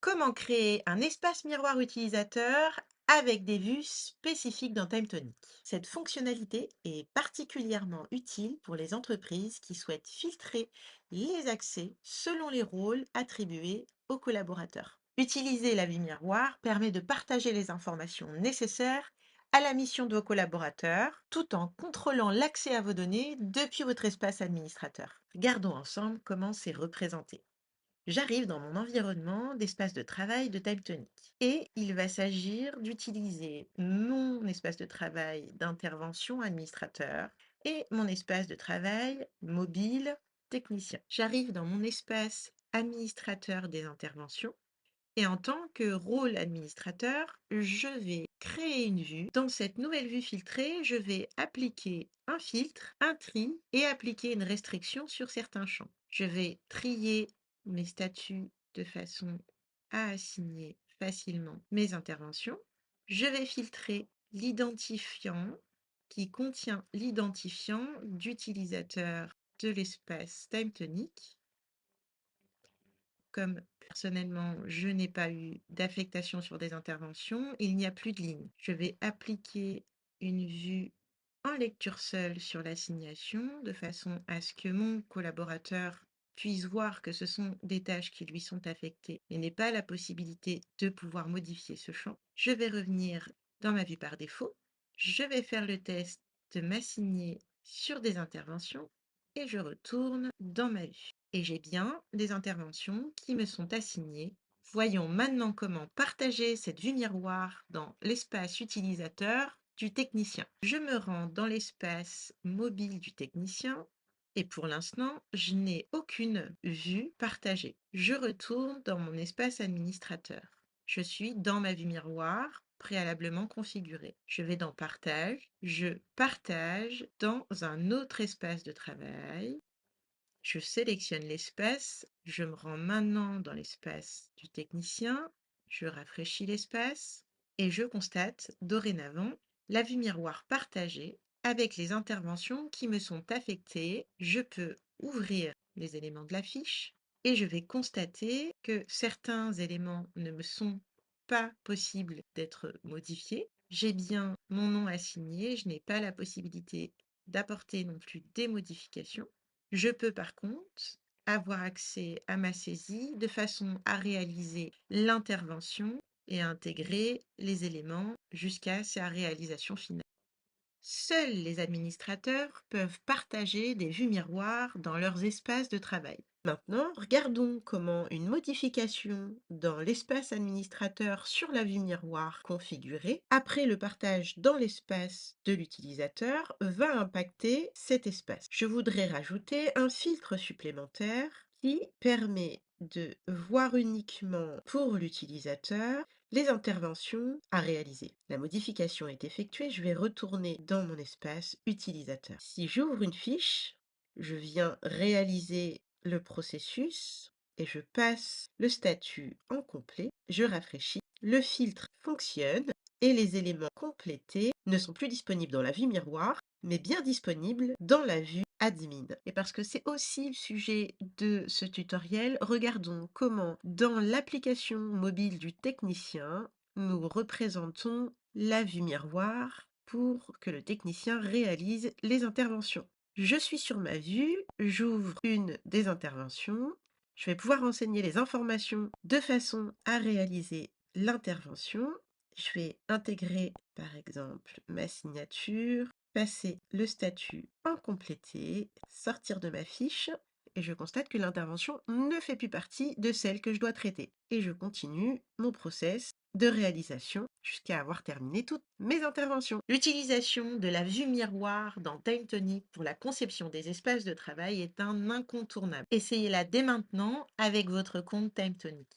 Comment créer un espace miroir utilisateur avec des vues spécifiques dans TimeTonic? Cette fonctionnalité est particulièrement utile pour les entreprises qui souhaitent filtrer les accès selon les rôles attribués aux collaborateurs. Utiliser la vue miroir permet de partager les informations nécessaires à la mission de vos collaborateurs tout en contrôlant l'accès à vos données depuis votre espace administrateur. Regardons ensemble comment c'est représenté. J'arrive dans mon environnement d'espace de travail de TimeTonic et il va s'agir d'utiliser mon espace de travail d'intervention administrateur et mon espace de travail mobile technicien. J'arrive dans mon espace administrateur des interventions et en tant que rôle administrateur, je vais créer une vue. Dans cette nouvelle vue filtrée, je vais appliquer un filtre, un tri et appliquer une restriction sur certains champs. Je vais trier mes statuts de façon à assigner facilement mes interventions. Je vais filtrer l'identifiant qui contient l'identifiant d'utilisateur de l'espace TimeTonic. Comme personnellement, je n'ai pas eu d'affectation sur des interventions, il n'y a plus de ligne. Je vais appliquer une vue en lecture seule sur l'assignation de façon à ce que mon collaborateur puisse voir que ce sont des tâches qui lui sont affectées et n'ait pas la possibilité de pouvoir modifier ce champ. Je vais revenir dans ma vue par défaut. Je vais faire le test de m'assigner sur des interventions et je retourne dans ma vue. Et j'ai bien des interventions qui me sont assignées. Voyons maintenant comment partager cette vue miroir dans l'espace utilisateur du technicien. Je me rends dans l'espace mobile du technicien et pour l'instant, je n'ai aucune vue partagée. Je retourne dans mon espace administrateur. Je suis dans ma vue miroir préalablement configurée. Je vais dans Partage, je partage dans un autre espace de travail. Je sélectionne l'espace, je me rends maintenant dans l'espace du technicien, je rafraîchis l'espace et je constate dorénavant la vue miroir partagée avec les interventions qui me sont affectées. Je peux ouvrir les éléments de la fiche et je vais constater que certains éléments ne me sont pas possibles d'être modifiés. J'ai bien mon nom assigné, je n'ai pas la possibilité d'apporter non plus des modifications. Je peux par contre avoir accès à ma saisie de façon à réaliser l'intervention et à intégrer les éléments jusqu'à sa réalisation finale. Seuls les administrateurs peuvent partager des vues miroirs dans leurs espaces de travail. Maintenant, regardons comment une modification dans l'espace administrateur sur la vue miroir configurée, après le partage dans l'espace de l'utilisateur, va impacter cet espace. Je voudrais rajouter un filtre supplémentaire qui permet de voir uniquement pour l'utilisateur les interventions à réaliser. La modification est effectuée, je vais retourner dans mon espace utilisateur. Si j'ouvre une fiche, je viens réaliser le processus et je passe le statut en complet, je rafraîchis, le filtre fonctionne et les éléments complétés ne sont plus disponibles dans la vue miroir, mais bien disponibles dans la vue admin. Et parce que c'est aussi le sujet de ce tutoriel, regardons comment dans l'application mobile du technicien, nous représentons la vue miroir pour que le technicien réalise les interventions. Je suis sur ma vue, j'ouvre une des interventions, je vais pouvoir renseigner les informations de façon à réaliser l'intervention. Je vais intégrer par exemple ma signature, passer le statut en complété, sortir de ma fiche et je constate que l'intervention ne fait plus partie de celle que je dois traiter. Et je continue mon process de réalisation jusqu'à avoir terminé toutes mes interventions. L'utilisation de la vue miroir dans TimeTonic pour la conception des espaces de travail est un incontournable. Essayez-la dès maintenant avec votre compte TimeTonic.